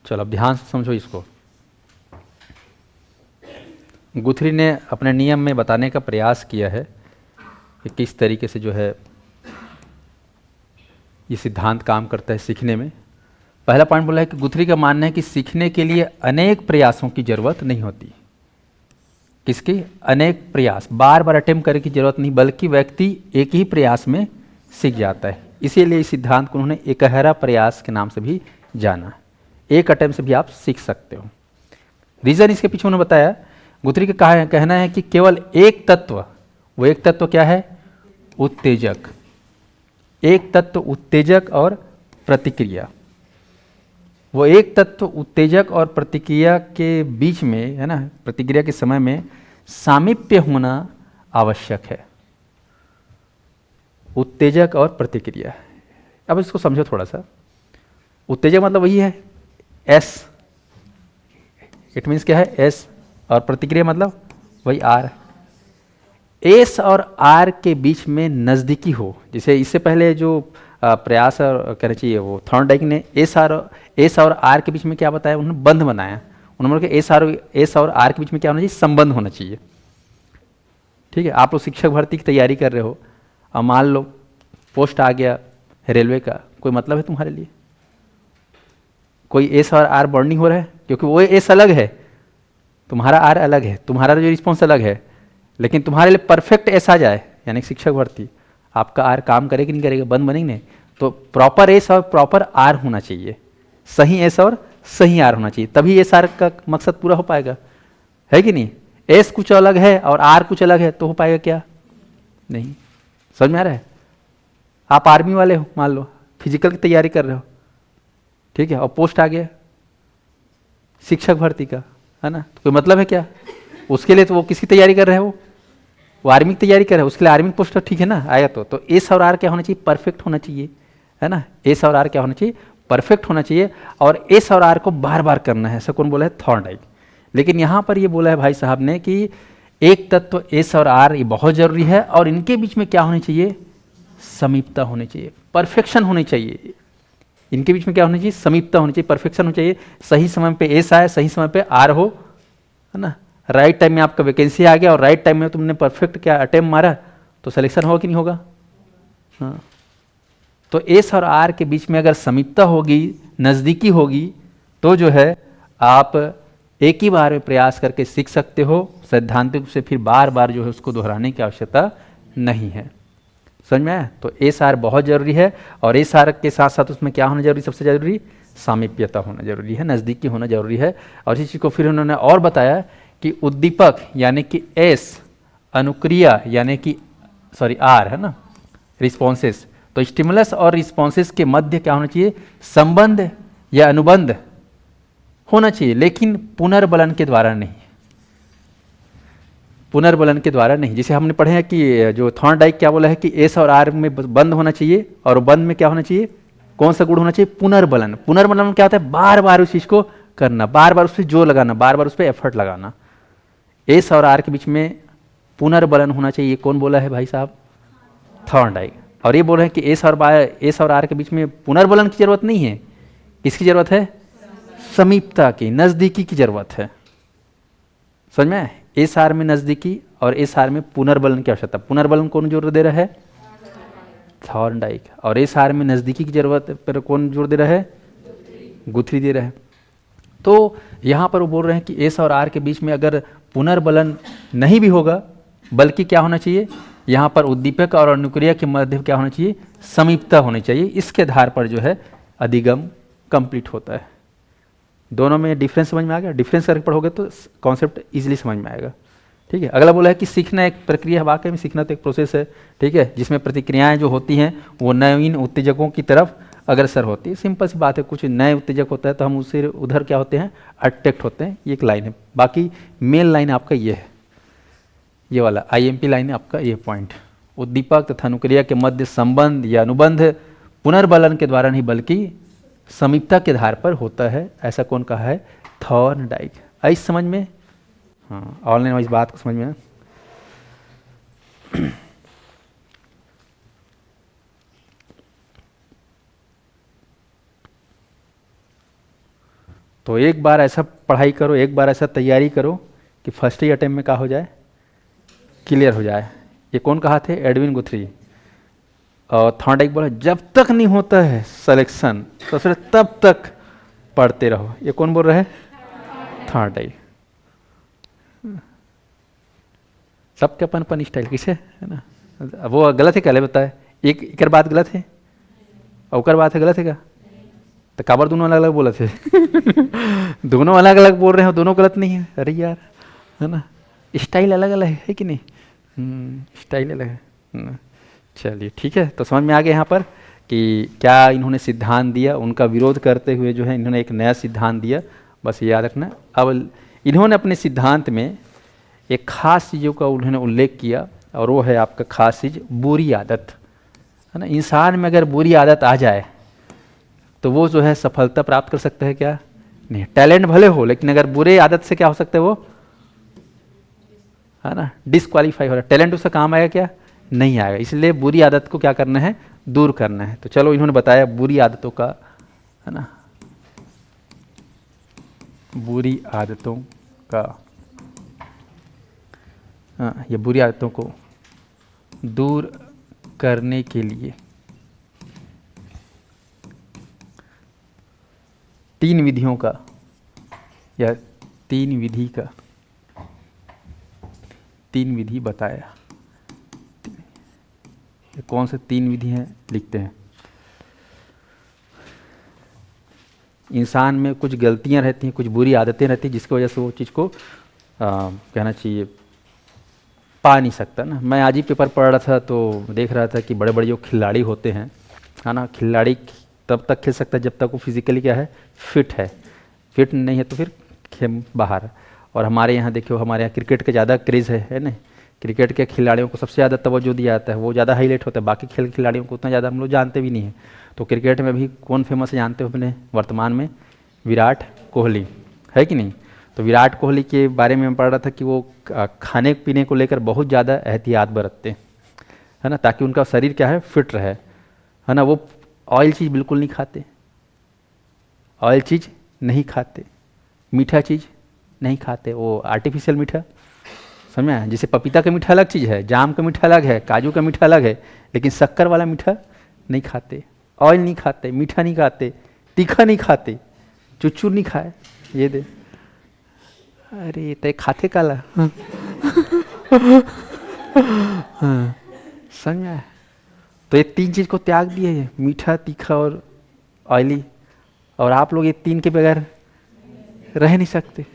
चलो अब ध्यान से समझो इसको। गुथरी ने अपने नियम में बताने का प्रयास किया है कि किस तरीके से जो है ये सिद्धांत काम करता है सीखने में। पहला पॉइंट बोला है कि गुथरी का मानना है कि सीखने के लिए अनेक प्रयासों की जरूरत नहीं होती। किसकी? अनेक प्रयास, बार बार अटेम्प्ट करने की जरूरत नहीं, बल्कि व्यक्ति एक ही प्रयास में सीख जाता है। इसीलिए इस सिद्धांत को उन्होंने एकहरा प्रयास के नाम से भी जाना। एक अटेम्प्ट से भी आप सीख सकते हो। रीजन इसके पीछे उन्होंने बताया, गुथरी का कहना है कि केवल एक तत्व, वो एक तत्व क्या है? उत्तेजक। एक तत्व उत्तेजक और प्रतिक्रिया, वो एक तत्व उत्तेजक और प्रतिक्रिया के बीच में, है ना, प्रतिक्रिया के समय में सामीप्य होना आवश्यक है। उत्तेजक और प्रतिक्रिया, अब इसको समझो थोड़ा सा। उत्तेजक मतलब वही है एस, इट मीन्स क्या है? एस। और प्रतिक्रिया मतलब वही आर। एस और आर के बीच में नज़दीकी हो, जैसे इससे पहले जो प्रयास करना चाहिए, वो थॉर्नडाइक ने एस और आर के बीच में क्या बताया? उन्होंने बंध बनाया। उन्होंने बोला कि एस और आर के बीच में क्या होना चाहिए? संबंध होना चाहिए। ठीक है, आप लोग शिक्षक भर्ती की तैयारी कर रहे हो और मान लो पोस्ट आ गया रेलवे का, कोई मतलब है तुम्हारे लिए? कोई एस और आर बॉन्डिंग हो रहा है? क्योंकि वो एस अलग है, तुम्हारा आर अलग है, तुम्हारा जो रिस्पॉन्स अलग है। लेकिन तुम्हारे लिए परफेक्ट एस आ जाए, यानी शिक्षक भर्ती, आपका आर काम करेगा नहीं करेगा? बंद बनेंगे नहीं। तो प्रॉपर एस और प्रॉपर आर होना चाहिए, सही एस और सही आर होना चाहिए, तभी एस आर का मकसद पूरा हो पाएगा, है कि नहीं? एस कुछ अलग है और आर कुछ अलग है तो हो पाएगा क्या? नहीं। समझ में आ रहा है? आप आर्मी वाले हो, मान लो फिजिकल की तैयारी कर रहे हो, ठीक है, और पोस्ट आ गया शिक्षक भर्ती का, है ना, तो कोई मतलब है क्या? उसके लिए तो वो किसकी तैयारी कर रहे हैं? वो आर्मी की तैयारी कर रहे हैं, उसके लिए आर्मी पोस्ट ठीक है ना, आया तो एस और आर क्या होना चाहिए? परफेक्ट होना चाहिए, है ना। एस और आर क्या होना चाहिए, परफेक्ट होना चाहिए, और एस और आर को बार बार करना है, ऐसा कौन बोला है, थॉर्नडाइक। लेकिन यहाँ पर ये बोला है भाई साहब ने कि एक तत्व एस और आर ये बहुत जरूरी है, और इनके बीच में क्या होनी चाहिए, समीपता होनी चाहिए, परफेक्शन होनी चाहिए। इनके बीच में क्या होनी चाहिए, समीपता होनी चाहिए, परफेक्शन होनी चाहिए। सही समय पे एस आए, सही समय पे आर हो, है ना। राइट टाइम में आपका वैकेंसी आ गया और राइट टाइम में तुमने परफेक्ट क्या अटेम्प्ट मारा, तो सिलेक्शन होगा कि नहीं होगा। हाँ, तो एस और आर के बीच में अगर समीपता होगी, नज़दीकी होगी, तो जो है आप एक ही बार में प्रयास करके सीख सकते हो, सैद्धांतिक से फिर बार बार जो है उसको दोहराने की आवश्यकता नहीं है। समझ में आया। तो एस आर बहुत जरूरी है, और एस आर के साथ साथ उसमें क्या होना जरूरी, सबसे जरूरी सामीप्यता होना जरूरी है, नज़दीकी होना जरूरी है। और इसी चीज़ को फिर उन्होंने और बताया कि उद्दीपक यानी कि एस, अनुक्रिया यानी कि आर, है ना, रिस्पॉन्सेस। तो स्टिमुलस और रिस्पॉन्सेस के मध्य क्या होना चाहिए, संबंध या अनुबंध होना चाहिए, लेकिन पुनर्बलन के द्वारा नहीं, पुनर्बलन के द्वारा नहीं। जैसे हमने पढ़े हैं कि जो थॉर्नडाइक क्या बोला है कि एस और आर में बंद होना चाहिए, और बंद में क्या होना चाहिए, कौन सा गुण होना चाहिए, पुनर्बलन। पुनर्बलन क्या होता है, बार बार उस चीज को करना, बार बार उस पर जोर लगाना, बार बार उस पर एफर्ट लगाना। एस और आर के बीच में पुनर्बलन होना चाहिए, कौन बोला है भाई साहब, थॉर्नडाइक। और ये बोल रहे हैं कि एस और आर के बीच में पुनर्बलन की जरूरत नहीं है, किसकी जरूरत है, समीपता की, नजदीकी की जरूरत है। समझ में, एस आर में नजदीकी और एस आर में पुनर्बलन की आवश्यकता। पुनर्बलन कौन जोर दे रहा है, थॉर्नडाइक। और एस आर में नजदीकी की जरूरत पर कौन जोर दे रहा है, गुथरी दे रहा है। तो यहाँ पर वो बोल रहे हैं कि एस और आर के बीच में अगर पुनर्बलन नहीं भी होगा, बल्कि क्या होना चाहिए, यहाँ पर उद्दीपक और अनुक्रिया के मध्य क्या होना चाहिए, समीपता होनी चाहिए। इसके आधार पर जो है अधिगम कंप्लीट होता है। दोनों में डिफरेंस समझ में आ गया, डिफरेंस करके पढ़ोगे तो कॉन्सेप्ट इजीली समझ में आएगा। ठीक है। अगला बोला है कि सीखना एक प्रक्रिया है, वाकई में सीखना तो एक प्रोसेस है, ठीक है, जिसमें प्रतिक्रियाएं जो होती हैं वो नवीन उत्तेजकों की तरफ अग्रसर होती है। सिंपल सी बात है, कुछ नए उत्तेजक होता है तो हम उससे उधर क्या होते हैं, अट्रैक्ट होते हैं। ये एक लाइन है। बाकी मेन लाइन आपका ये है, ये वाला IMP लाइन है आपका, ये पॉइंट। उद्दीपक तथा अनुक्रिया के मध्य संबंध या अनुबंध पुनर्बलन के द्वारा नहीं बल्कि समीपता के आधार पर होता है, ऐसा कौन कहा है, थॉर्नडाइक। आई समझ में, हाँ, ऑनलाइन वाइज बात को समझ में। तो एक बार ऐसा पढ़ाई करो, एक बार ऐसा तैयारी करो कि फर्स्ट ही अटेम्प्ट में क्या हो जाए, क्लियर हो जाए। ये कौन कहा थे, एडविन गुथरी। और थॉर्नडाइक बोला जब तक नहीं होता है सिलेक्शन तो फिर तब तक पढ़ते रहो। ये कौन बोल रहा है, थॉर्नडाइक। सबके अपन अपन स्टाइल किसे, है ना। वो गलत है, क्या बताए, एक बात गलत है और ओकर बात है गलत है क्या, तो काबर दोनों अलग अलग बोला थे दोनों अलग अलग बोल रहे हैं, दोनों गलत नहीं है। अरे यार, है ना, स्टाइल अलग अलग है कि नहीं, स्टाइल अलग है। चलिए ठीक है। तो समझ में आ गया यहाँ पर कि क्या इन्होंने सिद्धांत दिया, उनका विरोध करते हुए जो है इन्होंने एक नया सिद्धांत दिया, बस याद रखना। अब इन्होंने अपने सिद्धांत में एक खास चीज़ों का उन्होंने उल्लेख किया, और वो है आपका खास चीज़ बुरी आदत, है ना। इंसान में अगर बुरी आदत आ जाए तो वो जो है सफलता प्राप्त कर सकता है क्या, नहीं। टैलेंट भले हो, लेकिन अगर बुरे आदत से क्या हो सकता है वो, है ना, डिस्क्वालीफाई हो रहा है। टैलेंट उसका काम आएगा क्या, नहीं आएगा। इसलिए बुरी आदत को क्या करना है, दूर करना है। तो चलो इन्होंने बताया बुरी आदतों का, है ना, बुरी आदतों का, हाँ, ये बुरी आदतों को दूर करने के लिए 3 विधियों का या 3 विधि का 3 विधि बताया। कौन से 3 विधि हैं, लिखते हैं। इंसान में कुछ गलतियां रहती हैं, कुछ बुरी आदतें रहती हैं, जिसकी वजह से वो चीज़ को कहना चाहिए पा नहीं सकता ना। मैं आज ही पेपर पढ़ रहा था तो देख रहा था कि बड़े बड़े जो खिलाड़ी होते हैं, है ना, खिलाड़ी तब तक खेल सकता है जब तक वो फिजिकली क्या है, फिट है। फिट नहीं है तो फिर खेल बाहर। और हमारे यहाँ देखियो, हमारे यहाँ क्रिकेट का ज़्यादा क्रेज़ है ना, क्रिकेट के खिलाड़ियों को सबसे ज़्यादा तवज्जो दिया जाता है, वो ज़्यादा हाईलाइट होता है, बाकी खेल के खिलाड़ियों को उतना ज़्यादा हम लोग जानते भी नहीं हैं। तो क्रिकेट में भी कौन फेमस है जानते हो अपने वर्तमान में? विराट कोहली, है कि नहीं? तो विराट कोहली के बारे में मैं पढ़ रहा था कि वो खाने पीने को लेकर बहुत ज़्यादा एहतियात बरतते हैं, है ना, ताकि उनका शरीर क्या है, फिट रहे, है ना। वो ऑयल चीज़ बिल्कुल नहीं खाते, ऑयल चीज़ नहीं खाते, मीठा चीज़ नहीं खाते, वो आर्टिफिशियल मीठा, समझ में? जैसे पपीता का मीठा अलग चीज़ है, जाम का मीठा अलग है, काजू का मीठा अलग है, लेकिन शक्कर वाला मीठा नहीं खाते, ऑयल नहीं खाते, मीठा नहीं खाते, तीखा नहीं खाते, चुच्चूर नहीं खाए। ये दे, अरे ते खाते काला हाँ, समझ में? तो ये तीन चीज़ को त्याग दिए है, मीठा, तीखा और ऑयली, और आप लोग ये तीन के बगैर रह नहीं सकते।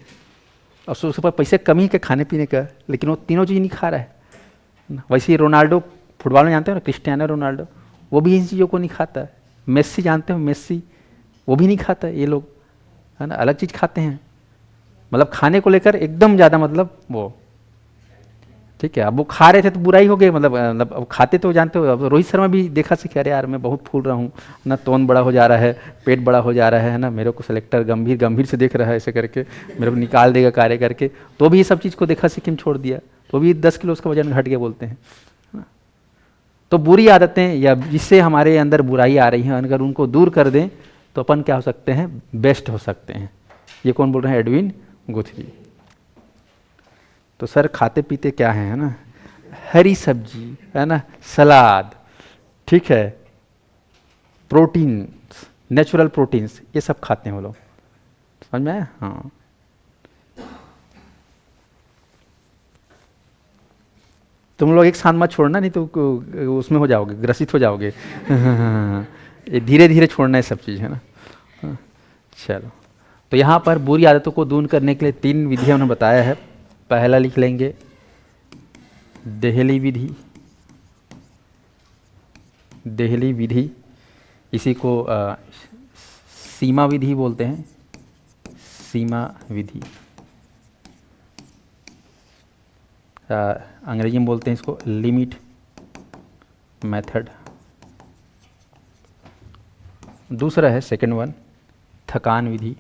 और उसके पास पैसे कमी के खाने पीने का, लेकिन वो तीनों चीज़ नहीं खा रहा है। वैसे ही रोनाल्डो, फुटबॉल में जानते हो ना, क्रिस्टियानो रोनाल्डो, वो भी इन चीज़ों को नहीं खाता। मेस्सी जानते हो, मेस्सी, वो भी नहीं खाता। ये लोग, है ना, अलग चीज़ खाते हैं, मतलब खाने को लेकर एकदम ज़्यादा, मतलब वो, ठीक है। अब वो खा रहे थे तो बुराई हो गई, मतलब अब खाते तो जानते हो। अब रोहित शर्मा भी देखा सीखे, अरे यार मैं बहुत फूल रहा हूँ ना, तोन बड़ा हो जा रहा है, पेट बड़ा हो जा रहा है ना, मेरे को सेलेक्टर गंभीर गंभीर से देख रहा है, ऐसे करके मेरे को निकाल देगा कार्य करके। तो भी ये सब चीज़ को देखा सीखे में छोड़ दिया, तो भी 10 किलो उसका वजन घट गया, बोलते हैं। तो बुरी आदतें या जिससे हमारे अंदर बुराई आ रही है, अगर उनको दूर कर दें तो अपन क्या हो सकते हैं, बेस्ट हो सकते हैं। ये कौन बोल रहे हैं? एडविन गुथरी। तो सर खाते पीते क्या है ना, हरी सब्जी, है ना, सलाद, ठीक है, प्रोटीन्स, नेचुरल प्रोटीन्स, ये सब खाते हैं वो लोग, समझ में आया? हाँ। तुम लोग एक साथ मत छोड़ना, नहीं तो उसमें हो जाओगे, ग्रसित हो जाओगे ये धीरे धीरे छोड़ना है सब चीज़, है ना। चलो, तो यहाँ पर बुरी आदतों को दूर करने के लिए 3 विधियाँ उन्होंने बताया है। पहला लिख लेंगे देहली विधि, देहली विधि, इसी को सीमा विधि बोलते हैं, सीमा विधि, अंग्रेजी में बोलते हैं इसको लिमिट मेथड। दूसरा है सेकंड वन, थकान विधि,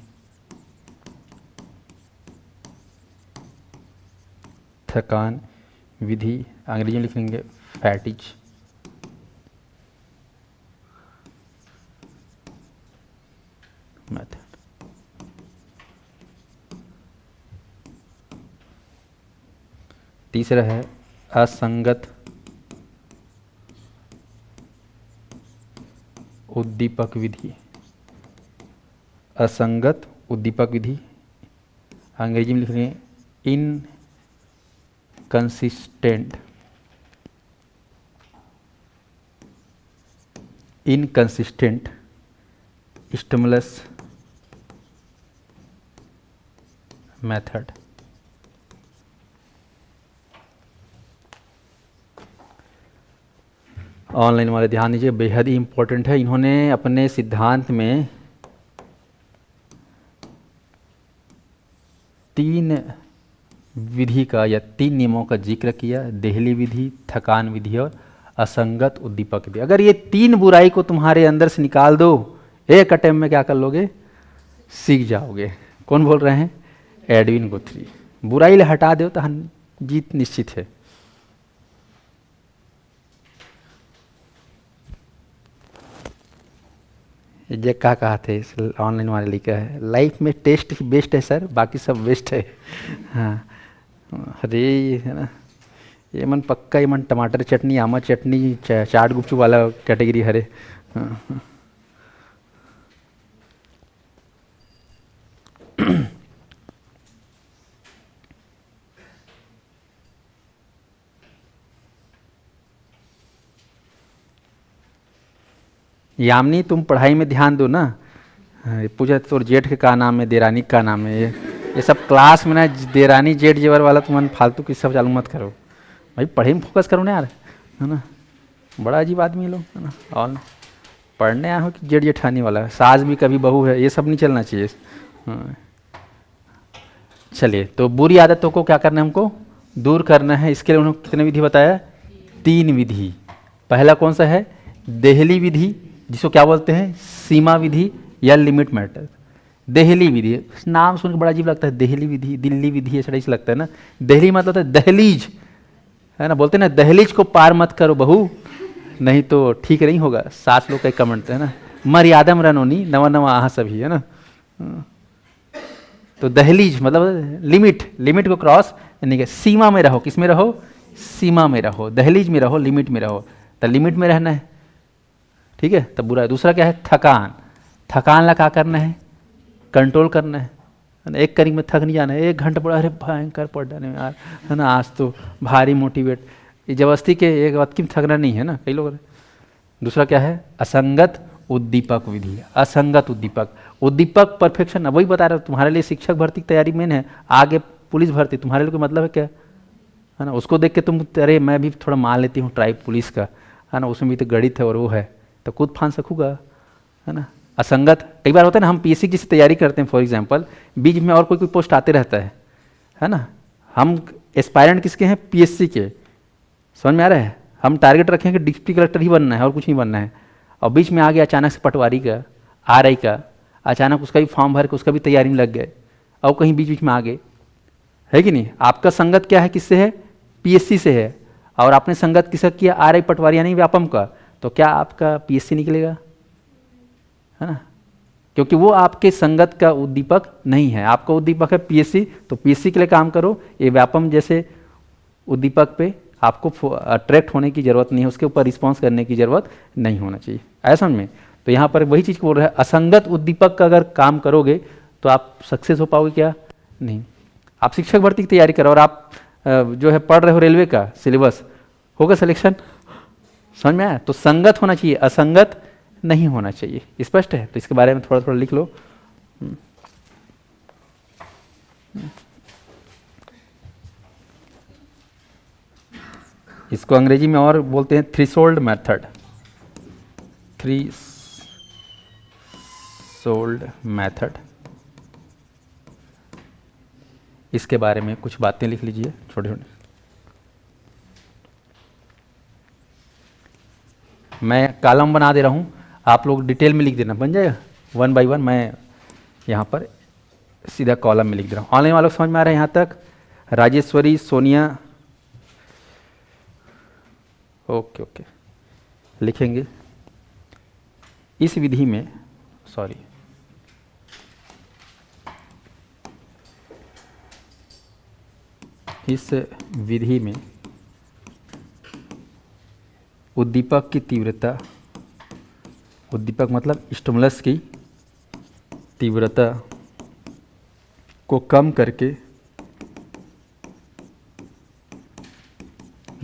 थकान विधि, अंग्रेजी में लिखेंगे फैटिज मेथड। तीसरा है असंगत उद्दीपक विधि, असंगत उद्दीपक विधि, अंग्रेजी में लिखेंगे inconsistent, inconsistent stimulus method. Online वाले ध्यान दीजिए, बेहद ही इम्पोर्टेंट है। इन्होंने अपने सिद्धांत में 3 विधि का या 3 नियमों का जिक्र किया, देहली विधि, थकान विधि और असंगत उद्दीपक विधि। अगर ये 3 बुराई को तुम्हारे अंदर से निकाल दो, एक अटेम्प्ट में क्या कर लोगे, सीख जाओगे। कौन बोल रहे हैं? एडविन गुथरी। बुराई ले हटा दो तो जीत निश्चित है। ये क्या कहा थे इस ऑनलाइन वाले लिखा है, लाइफ में टेस्ट ही बेस्ट है सर, बाकी सब वेस्ट है। हाँ, अरे है ना, ये मन पक्का, ये मन टमाटर चटनी, आमा चटनी, चाट गुपचुप वाला कैटेगरी हरे। हाँ। यामिनी तुम पढ़ाई में ध्यान दो ना, पूछा तो जेठ के का नाम है, देरानी का नाम है, ये सब क्लास में ना देरानी जेठ जेवर वाला तुम फालतू की सब चालू मत करो भाई, पढ़ाई में फोकस करो ना यार, है ना। बड़ा अजीब आदमी लोग, है ना। और पढ़ने आया हो कि जेठ जेठानी वाला, सास भी कभी बहू है, ये सब नहीं चलना चाहिए। हाँ। चलिए, तो बुरी आदतों को क्या करना है हमको, दूर करना है, इसके लिए उन्होंने कितने विधि बताया? 3 विधि। पहला कौन सा है? देहली विधि, जिसको क्या बोलते हैं? सीमा विधि या लिमिट मैटर। देहली विधि नाम सुन के बड़ा अजीब लगता है, देहली विधि, दिल्ली विधि, ऐसा ऐसा लगता है ना। देहली मतलब होता है दहलीज, है ना, बोलते हैं ना दहलीज को पार मत करो बहू, नहीं तो ठीक नहीं होगा। 7 लोग का कमेंट है ना, मर्यादम रनोनी नवा नवा आहा सभी, है ना। तो दहलीज मतलब लिमिट, लिमिट को क्रॉस यानी कि सीमा में रहो। किस में रहो? सीमा में रहो, दहलीज में रहो, लिमिट में रहो। तो लिमिट में रहना है, ठीक है, तब बुरा है। दूसरा क्या है? थकान। थकान ला क्या करना है? कंट्रोल करना है ना। एक करीब में थक नहीं जाना है, 1 घंटा पड़ा, अरे भयंकर पढ़ डाले यार, है ना, आज तो भारी मोटिवेट, ये जबरदस्ती के एक बात की थकना नहीं है ना कई लोग। दूसरा क्या है? असंगत उद्दीपक विधि। असंगत उद्दीपक, उद्दीपक परफेक्शन। अब वही बता रहा हूँ, तुम्हारे लिए शिक्षक भर्ती की तैयारी मेन है, आगे पुलिस भर्ती तुम्हारे लिए कोई मतलब है क्या? है ना, उसको देख के तुम अरे मैं भी थोड़ा मान लेती हूँ ट्राई पुलिस का, है ना, उसमें भी तो गणित है और वो है, तो खुद फान सकूँगा, है ना। असंगत, कई बार होता है ना, हम पीएससी की तैयारी करते हैं फॉर एग्जांपल, बीच में और कोई पोस्ट आते रहता है ना। हम एस्पायरेंट किसके हैं? पीएससी के। समझ में आ रहा है? हम टारगेट रखें कि डिप्टी कलेक्टर ही बनना है और कुछ नहीं बनना है, और बीच में आ गया अचानक से पटवारी का, आरआई का, अचानक उसका भी फॉर्म भर के उसका भी तैयारी में लग गए, और कहीं बीच बीच में आ गए, है कि नहीं। आपका संगत क्या है? किससे है? पीएससी से है। और आपने संगत किसका किया? आरआई पटवारी यानी व्यापम का, तो क्या आपका पीएससी निकलेगा? है ना, क्योंकि वो आपके संगत का उद्दीपक नहीं है। आपका उद्दीपक है पीएससी, तो पीएससी के लिए काम करो। ये व्यापम जैसे उद्दीपक पे आपको अट्रैक्ट होने की जरूरत नहीं है, उसके ऊपर रिस्पॉन्स करने की जरूरत नहीं होना चाहिए। ऐसा समझ में? तो यहाँ पर वही चीज़ बोल रहा है, असंगत उद्दीपक का अगर काम करोगे तो आप सक्सेस हो पाओगे क्या? नहीं। आप शिक्षक भर्ती की तैयारी करो और आप जो है पढ़ रहे हो रेलवे का सिलेबस, होगा सिलेक्शन? समझ में आया? तो संगत होना चाहिए, असंगत नहीं होना चाहिए। स्पष्ट है? तो इसके बारे में थोड़ा थोड़ा लिख लो। इसको अंग्रेजी में और बोलते हैं थ्रेशोल्ड मेथड। थ्रेशोल्ड मेथड, इसके बारे में कुछ बातें लिख लीजिए छोटे छोटे। मैं कॉलम बना दे रहा हूँ, आप लोग डिटेल में लिख देना, बन जाएगा 1 बाय 1। मैं यहाँ पर सीधा कॉलम में लिख दे रहा हूँ। ऑनलाइन वालों को समझ में आ रहा है यहाँ तक? राजेश्वरी, सोनिया, ओके ओके, लिखेंगे। इस विधि में, सॉरी, इस विधि में उद्दीपक की तीव्रता, उद्दीपक मतलब स्टिमुलस की तीव्रता को कम करके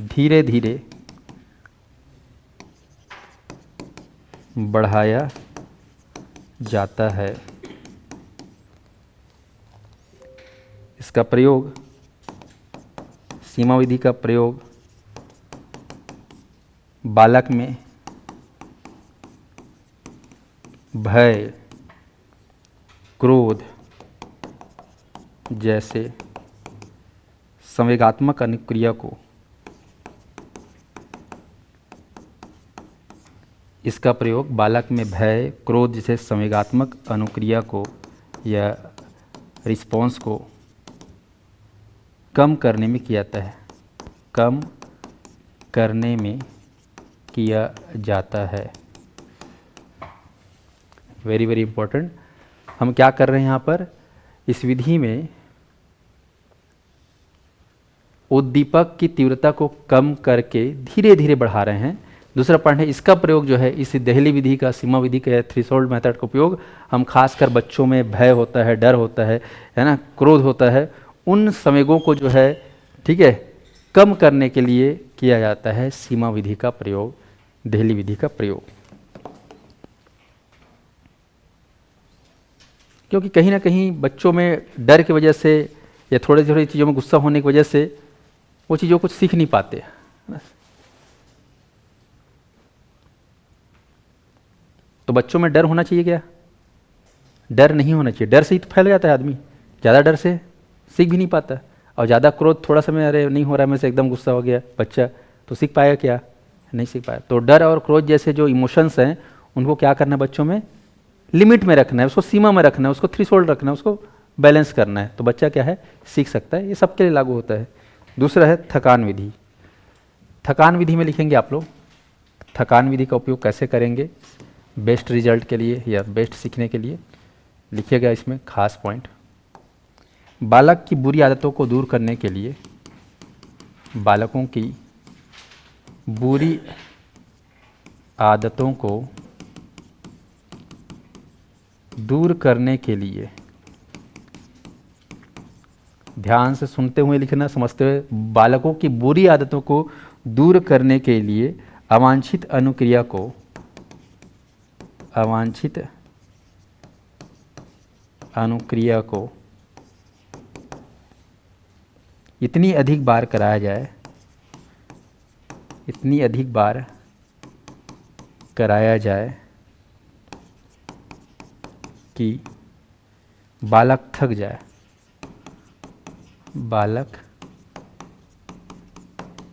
धीरे धीरे बढ़ाया जाता है। इसका प्रयोग, सीमा विधि का प्रयोग बालक में भय, क्रोध जैसे संवेगात्मक अनुक्रिया को, इसका प्रयोग बालक में भय, क्रोध जैसे संवेगात्मक अनुक्रिया को या रिस्पॉन्स को कम करने में किया जाता है, कम करने में किया जाता है। Very very important. हम क्या कर रहे हैं यहाँ पर? इस विधि में उद्दीपक की तीव्रता को कम करके धीरे धीरे बढ़ा रहे हैं। दूसरा पॉइंट है, इसका प्रयोग जो है, इस देहली विधि का, सीमा विधि का, थ्रेशोल्ड मेथड का उपयोग हम खासकर बच्चों में भय होता है, डर होता है ना, क्रोध होता है, उन संवेगों को जो है, ठीक है, कम करने के लिए किया जाता है सीमा विधि का प्रयोग, देहली विधि का प्रयोग। क्योंकि कहीं ना कहीं बच्चों में डर की वजह से या थोड़ी थोड़ी चीज़ों में गुस्सा होने की वजह से वो चीज़ों को सीख नहीं पाते। तो बच्चों में डर होना चाहिए क्या? डर नहीं होना चाहिए। डर से ही तो फैल जाता है आदमी, ज़्यादा डर से सीख भी नहीं पाता। और ज़्यादा क्रोध थोड़ा समय, अरे नहीं हो रहा है मेरे से, एकदम गुस्सा हो गया बच्चा, तो सीख पाएगा क्या? नहीं सीख पाएगा। तो डर और क्रोध जैसे जो इमोशंस हैं उनको क्या करना है बच्चों में? लिमिट में रखना है, उसको सीमा में रखना है, उसको थ्रेशोल्ड रखना है, उसको बैलेंस करना है, तो बच्चा क्या है? सीख सकता है। ये सबके लिए लागू होता है। दूसरा है थकान विधि। थकान विधि में लिखेंगे आप लोग, थकान विधि का उपयोग कैसे करेंगे बेस्ट रिजल्ट के लिए या बेस्ट सीखने के लिए, लिखिएगा इसमें खास पॉइंट। बालक की बुरी आदतों को दूर करने के लिए, बालकों की बुरी आदतों को दूर करने के लिए, ध्यान से सुनते हुए लिखना, समझते हुए, बालकों की बुरी आदतों को दूर करने के लिए अवांछित अनुक्रिया को, अवांछित अनुक्रिया को इतनी अधिक बार कराया जाए, इतनी अधिक बार कराया जाए कि बालक थक जाए, बालक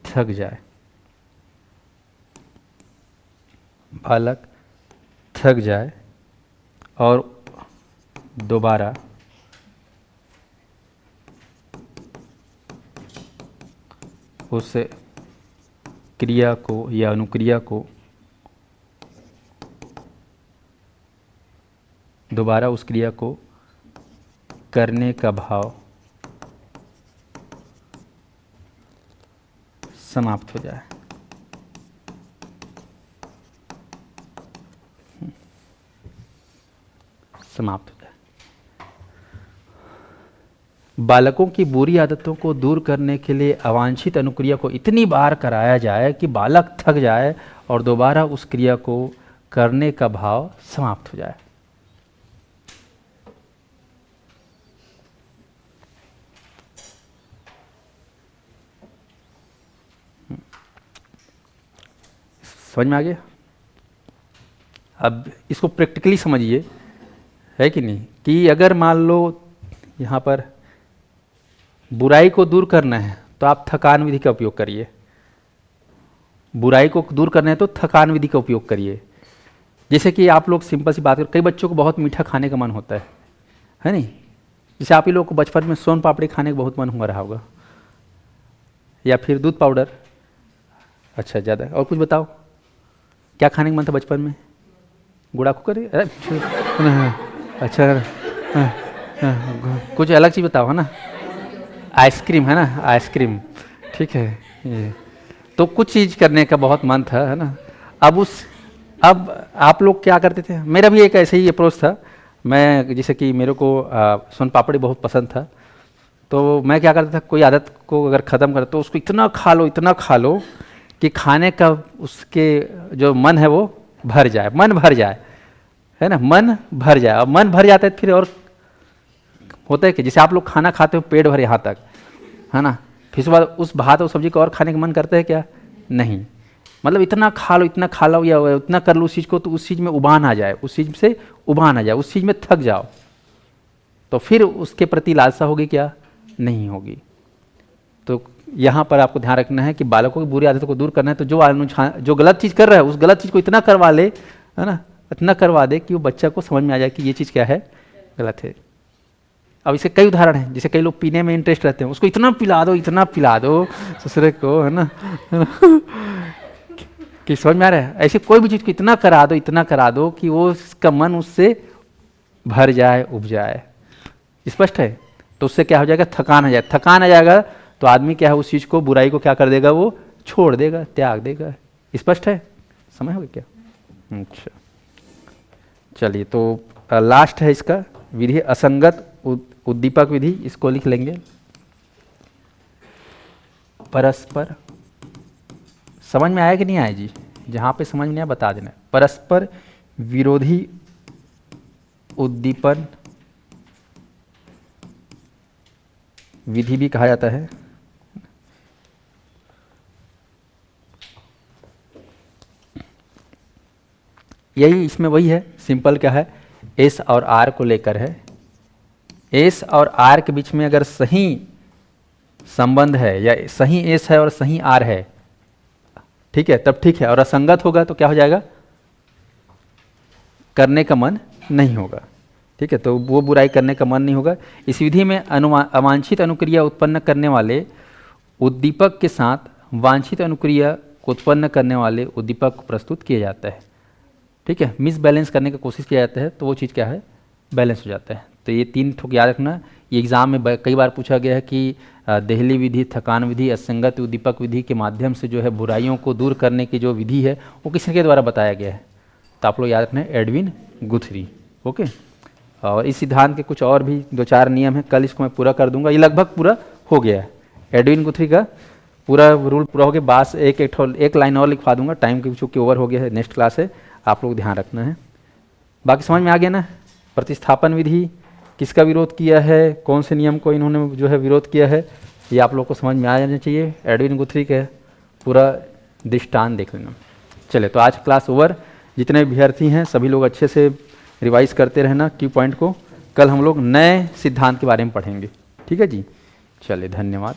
थक जाए, बालक थक जाए और दोबारा उस क्रिया को या अनुक्रिया को, दोबारा उस क्रिया को करने का भाव समाप्त हो जाए। समाप्त हो जाए। बालकों की बुरी आदतों को दूर करने के लिए अवांछित अनुक्रिया को इतनी बार कराया जाए कि बालक थक जाए और दोबारा उस क्रिया को करने का भाव समाप्त हो जाए। समझ में आ गया? अब इसको प्रैक्टिकली समझिए, है कि नहीं, कि अगर मान लो यहाँ पर बुराई को दूर करना है तो आप थकान विधि का उपयोग करिए। बुराई को दूर करना है तो थकान विधि का उपयोग करिए। जैसे कि आप लोग सिंपल सी बात करें, कई बच्चों को बहुत मीठा खाने का मन होता है नहीं? जैसे आप ही लोग को बचपन में सोन पापड़ी खाने का बहुत मन हुआ रहा होगा, या फिर दूध पाउडर। अच्छा, ज़्यादा और कुछ बताओ, क्या खाने का मन था बचपन में? गुड़ा कुकर? अच्छा, कुछ अलग चीज़ बताओ, है ना? आइसक्रीम, है ना? आइसक्रीम, ठीक है। ये तो कुछ चीज़ करने का बहुत मन था, है ना? अब आप लोग क्या करते थे? मेरा भी एक ऐसे ही अप्रोच था। मैं जैसे कि मेरे को सोन पापड़ी बहुत पसंद था, तो मैं क्या करता था, कोई आदत को अगर ख़त्म कर तो उसको इतना खा लो कि खाने का उसके जो मन है वो भर जाए, मन भर जाए, है ना? मन भर जाए। और मन भर जाता है फिर और होता है कि जैसे आप लोग खाना खाते हो पेट भर यहाँ तक, है ना, फिर उसके बाद उस भात और सब्जी को और खाने का मन करता है क्या? नहीं। मतलब इतना खा लो या इतना कर लो उस चीज़ को, तो उस चीज़ में उबान आ जाए, उस चीज़ से उबान आ जाए, उस चीज़ में थक जाओ, तो फिर उसके प्रति लालसा होगी क्या? नहीं होगी। तो यहाँ पर आपको ध्यान रखना है कि बालकों की बुरी आदतों को दूर करना है, तो जो गलत चीज़ कर रहा है उस गलत चीज़ को इतना करवा ले, है ना, इतना करवा दे कि वो बच्चा को समझ में आ जाए कि ये चीज़ क्या है, गलत है। अब इसके कई उदाहरण हैं। जैसे कई लोग पीने में इंटरेस्ट रहते हैं, उसको इतना पिला दो ससुरे को, है ना कि समझ में आ रहा है? ऐसे कोई भी चीज़ को इतना करा दो कि वो उसका मन उससे भर जाए, उब जाए। स्पष्ट है? तो उससे क्या हो जाएगा? थकान आ जाए। थकान आ जाएगा तो आदमी क्या है, उस चीज़ को, बुराई को क्या कर देगा? वो छोड़ देगा, त्याग देगा। स्पष्ट है? समझ हो गया क्या? अच्छा, चलिए, तो लास्ट है इसका विधि, असंगत उद्दीपक विधि। इसको लिख लेंगे, परस्पर। समझ में आया कि नहीं आया जी? जहाँ पे समझ में नहीं आया बता देना। परस्पर विरोधी उद्दीपन विधि भी कहा जाता है। यही इसमें वही है, सिंपल क्या है, एस और आर को लेकर है। एस और आर के बीच में अगर सही संबंध है या सही एस है और सही आर है, ठीक है, तब ठीक है, और असंगत होगा तो क्या हो जाएगा, करने का मन नहीं होगा, ठीक है, तो वो बुराई करने का मन नहीं होगा। इस विधि में अवांछित अनुक्रिया उत्पन्न करने वाले उद्दीपक के साथ वांछित अनुक्रिया को उत्पन्न करने वाले उद्दीपक को प्रस्तुत किया जाता है, ठीक है, मिस बैलेंस करने की कोशिश किया जाता है तो वो चीज़ क्या है, बैलेंस हो जाता है। तो ये 3 ठोक याद रखना, ये एग्जाम में कई बार पूछा गया है कि देहली विधि, थकान विधि, असंगत उद्दीपक विधि के माध्यम से जो है बुराइयों को दूर करने की जो विधि है वो किसके द्वारा बताया गया है, तो आप लोग याद रखना है एडविन गुथरी, ओके। और इस सिद्धांत के कुछ और भी 2-4 नियम हैं, कल इसको मैं पूरा कर दूंगा, ये लगभग पूरा हो गया है, एडविन गुथरी का पूरा रूल पूरा हो गया, बस एक लाइन और लिखवा दूंगा, टाइम की चूँकि ओवर हो गया है, नेक्स्ट क्लास है, आप लोग ध्यान रखना है। बाकी समझ में आ गया ना, प्रतिस्थापन विधि किसका विरोध किया है, कौन से नियम को इन्होंने जो है विरोध किया है, ये आप लोग को समझ में आ जाना चाहिए। एडविन गुथरी का पूरा दृष्टांत देख लेना। चले तो आज क्लास ओवर, जितने विद्यार्थी हैं सभी लोग अच्छे से रिवाइज करते रहना की पॉइंट को, कल हम लोग नए सिद्धांत के बारे में पढ़ेंगे, ठीक है जी। चलिए धन्यवाद।